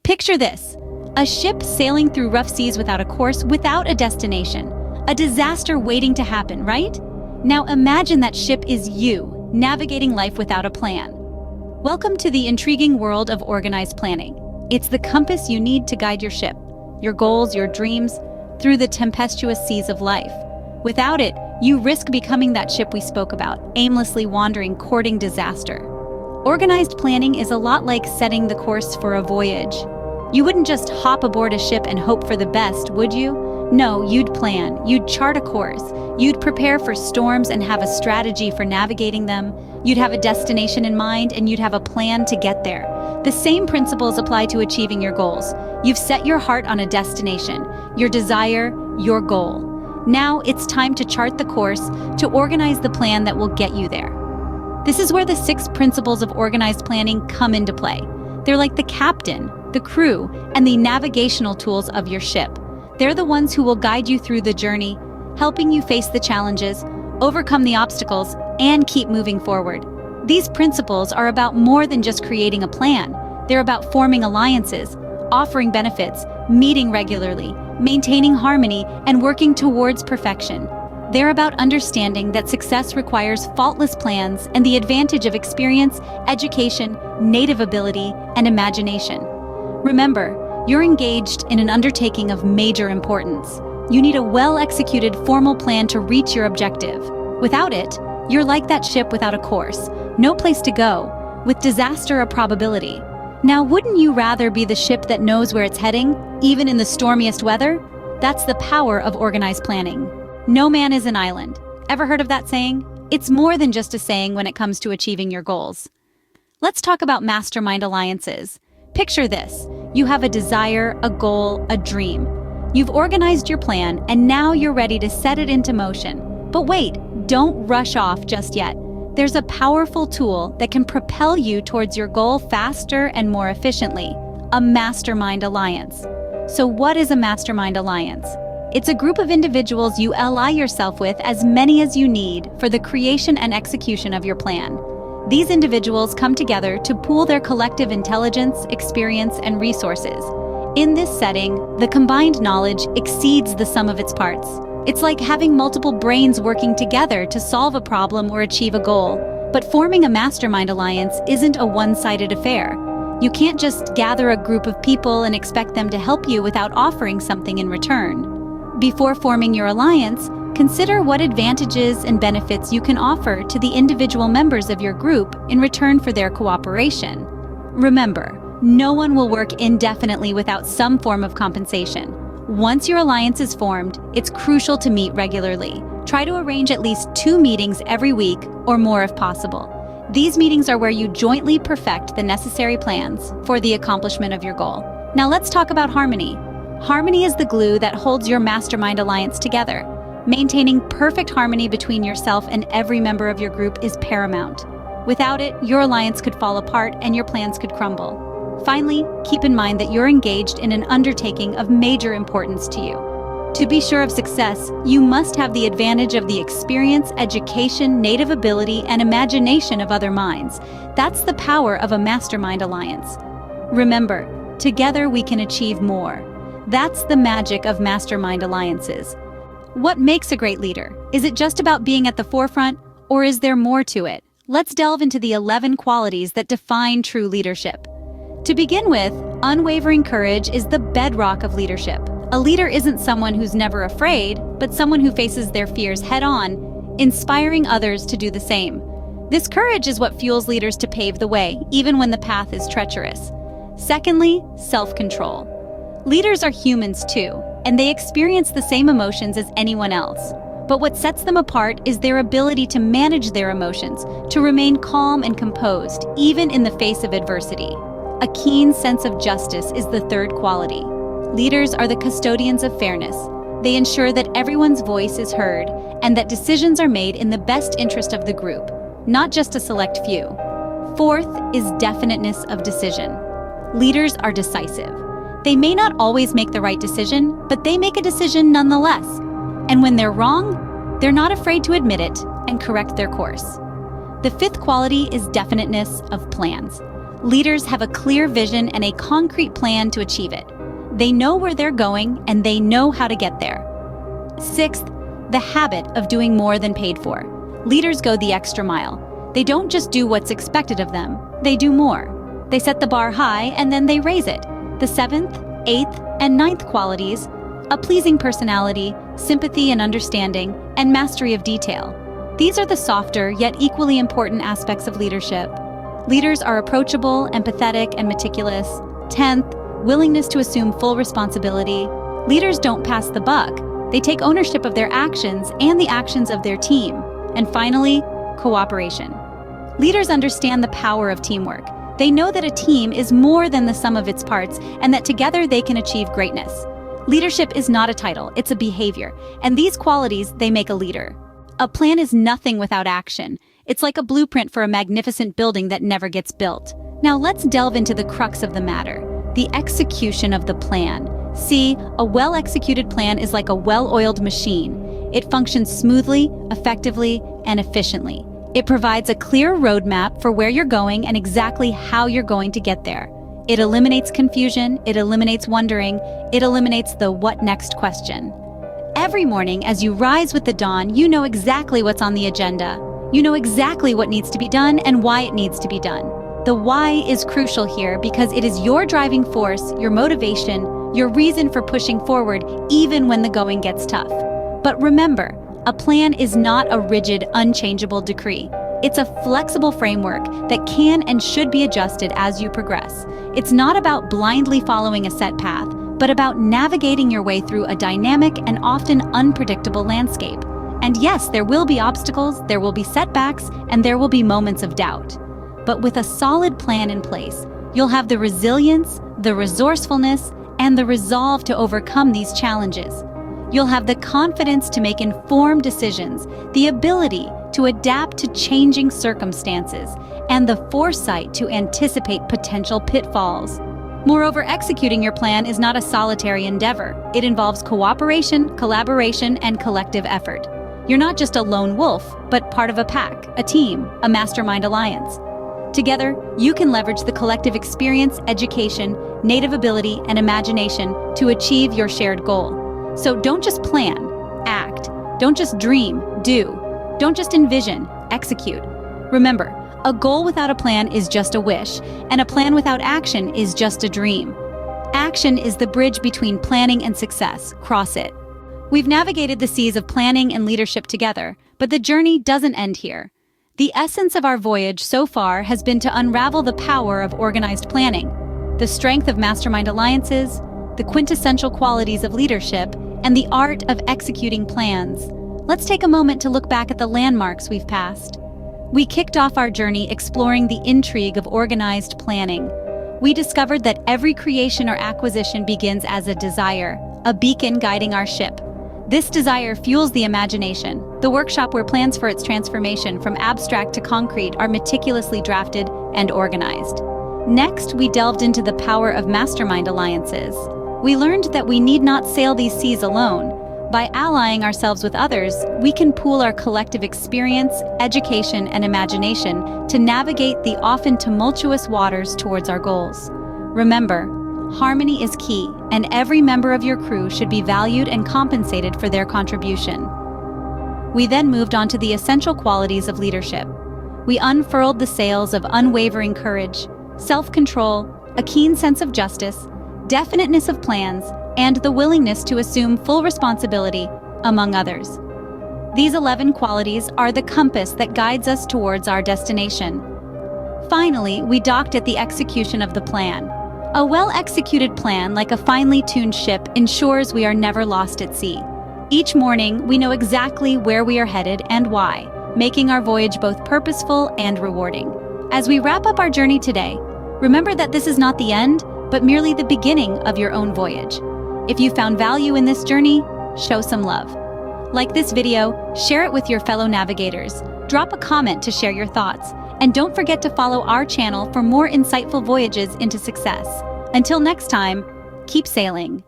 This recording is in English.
Picture this: a ship sailing through rough seas without a course, without a destination. A disaster waiting to happen, right? Now imagine that ship is you, navigating life without a plan. Welcome to the intriguing world of organized planning. It's the compass you need to guide your ship, your goals, your dreams, through the tempestuous seas of life. Without it, you risk becoming that ship we spoke about, aimlessly wandering, courting disaster. Organized planning is a lot like setting the course for a voyage. You wouldn't just hop aboard a ship and hope for the best, would you? No, you'd plan, you'd chart a course, you'd prepare for storms and have a strategy for navigating them, you'd have a destination in mind and you'd have a plan to get there. The same principles apply to achieving your goals. You've set your heart on a destination, your desire, your goal. Now it's time to chart the course, to organize the plan that will get you there. This is where the 6 principles of organized planning come into play. They're like the captain, the crew, and the navigational tools of your ship. They're the ones who will guide you through the journey, helping you face the challenges, overcome the obstacles, and keep moving forward. These principles are about more than just creating a plan. They're about forming alliances, offering benefits, meeting regularly, maintaining harmony, and working towards perfection. They're about understanding that success requires faultless plans and the advantage of experience, education, native ability, and imagination. Remember, you're engaged in an undertaking of major importance. You need a well-executed formal plan to reach your objective. Without it, you're like that ship without a course, no place to go, with disaster a probability. Now, wouldn't you rather be the ship that knows where it's heading, even in the stormiest weather? That's the power of organized planning. No man is an island. Ever heard of that saying? It's more than just a saying when it comes to achieving your goals. Let's talk about mastermind alliances. Picture this: you have a desire, a goal, a dream. You've organized your plan, and now you're ready to set it into motion. But wait, don't rush off just yet. There's a powerful tool that can propel you towards your goal faster and more efficiently: a mastermind alliance. So what is a mastermind alliance? It's a group of individuals you ally yourself with, as many as you need, for the creation and execution of your plan. These individuals come together to pool their collective intelligence, experience, and resources. In this setting, the combined knowledge exceeds the sum of its parts. It's like having multiple brains working together to solve a problem or achieve a goal. But forming a mastermind alliance isn't a one-sided affair. You can't just gather a group of people and expect them to help you without offering something in return. Before forming your alliance, consider what advantages and benefits you can offer to the individual members of your group in return for their cooperation. Remember, no one will work indefinitely without some form of compensation. Once your alliance is formed, it's crucial to meet regularly. Try to arrange at least 2 meetings every week, or more if possible. These meetings are where you jointly perfect the necessary plans for the accomplishment of your goal. Now let's talk about harmony. Harmony is the glue that holds your mastermind alliance together. Maintaining perfect harmony between yourself and every member of your group is paramount. Without it, your alliance could fall apart and your plans could crumble. Finally, keep in mind that you're engaged in an undertaking of major importance to you. To be sure of success, you must have the advantage of the experience, education, native ability, and imagination of other minds. That's the power of a mastermind alliance. Remember, together we can achieve more. That's the magic of mastermind alliances. What makes a great leader? Is it just about being at the forefront, or is there more to it? Let's delve into the 11 qualities that define true leadership. To begin with, unwavering courage is the bedrock of leadership. A leader isn't someone who's never afraid, but someone who faces their fears head-on, inspiring others to do the same. This courage is what fuels leaders to pave the way, even when the path is treacherous. Secondly, self-control. Leaders are humans too, and they experience the same emotions as anyone else. But what sets them apart is their ability to manage their emotions, to remain calm and composed, even in the face of adversity. A keen sense of justice is the third quality. Leaders are the custodians of fairness. They ensure that everyone's voice is heard and that decisions are made in the best interest of the group, not just a select few. Fourth is definiteness of decision. Leaders are decisive. They may not always make the right decision, but they make a decision nonetheless. And when they're wrong, they're not afraid to admit it and correct their course. The fifth quality is definiteness of plans. Leaders have a clear vision and a concrete plan to achieve it. They know where they're going and they know how to get there. Sixth, the habit of doing more than paid for. Leaders go the extra mile. They don't just do what's expected of them, they do more. They set the bar high and then they raise it. The seventh, eighth, and ninth qualities: a pleasing personality, sympathy and understanding, and mastery of detail. These are the softer yet equally important aspects of leadership. Leaders are approachable, empathetic, and meticulous. 10th, willingness to assume full responsibility. Leaders don't pass the buck. They take ownership of their actions and the actions of their team. And finally, cooperation. Leaders understand the power of teamwork. They know that a team is more than the sum of its parts and that together they can achieve greatness. Leadership is not a title, it's a behavior. And these qualities, they make a leader. A plan is nothing without action. It's like a blueprint for a magnificent building that never gets built. Now let's delve into the crux of the matter, the execution of the plan. See, a well-executed plan is like a well-oiled machine. It functions smoothly, effectively, and efficiently. It provides a clear roadmap for where you're going and exactly how you're going to get there. It eliminates confusion, it eliminates wondering, it eliminates the what next question. Every morning as you rise with the dawn, you know exactly what's on the agenda. You know exactly what needs to be done and why it needs to be done. The why is crucial here because it is your driving force, your motivation, your reason for pushing forward even when the going gets tough. But remember, a plan is not a rigid, unchangeable decree. It's a flexible framework that can and should be adjusted as you progress. It's not about blindly following a set path, but about navigating your way through a dynamic and often unpredictable landscape. And yes, there will be obstacles, there will be setbacks, and there will be moments of doubt. But with a solid plan in place, you'll have the resilience, the resourcefulness, and the resolve to overcome these challenges. You'll have the confidence to make informed decisions, the ability to adapt to changing circumstances, and the foresight to anticipate potential pitfalls. Moreover, executing your plan is not a solitary endeavor. It involves cooperation, collaboration, and collective effort. You're not just a lone wolf, but part of a pack, a team, a mastermind alliance. Together, you can leverage the collective experience, education, native ability, and imagination to achieve your shared goal. So don't just plan, act. Don't just dream, do. Don't just envision, execute. Remember, a goal without a plan is just a wish, and a plan without action is just a dream. Action is the bridge between planning and success. Cross it. We've navigated the seas of planning and leadership together, but the journey doesn't end here. The essence of our voyage so far has been to unravel the power of organized planning, the strength of mastermind alliances, the quintessential qualities of leadership, and the art of executing plans. Let's take a moment to look back at the landmarks we've passed. We kicked off our journey exploring the intrigue of organized planning. We discovered that every creation or acquisition begins as a desire, a beacon guiding our ship. This desire fuels the imagination, the workshop where plans for its transformation from abstract to concrete are meticulously drafted and organized. Next, we delved into the power of mastermind alliances. We learned that we need not sail these seas alone. By allying ourselves with others, we can pool our collective experience, education, and imagination to navigate the often tumultuous waters towards our goals. Remember, harmony is key, and every member of your crew should be valued and compensated for their contribution. We then moved on to the essential qualities of leadership. We unfurled the sails of unwavering courage, self-control, a keen sense of justice, definiteness of plans, and the willingness to assume full responsibility, among others. These 11 qualities are the compass that guides us towards our destination. Finally, we docked at the execution of the plan. A well-executed plan, like a finely tuned ship, ensures we are never lost at sea. Each morning, we know exactly where we are headed and why, making our voyage both purposeful and rewarding. As we wrap up our journey today, remember that this is not the end, but merely the beginning of your own voyage. If you found value in this journey, show some love. Like this video, share it with your fellow navigators, drop a comment to share your thoughts, and don't forget to follow our channel for more insightful voyages into success. Until next time, keep sailing.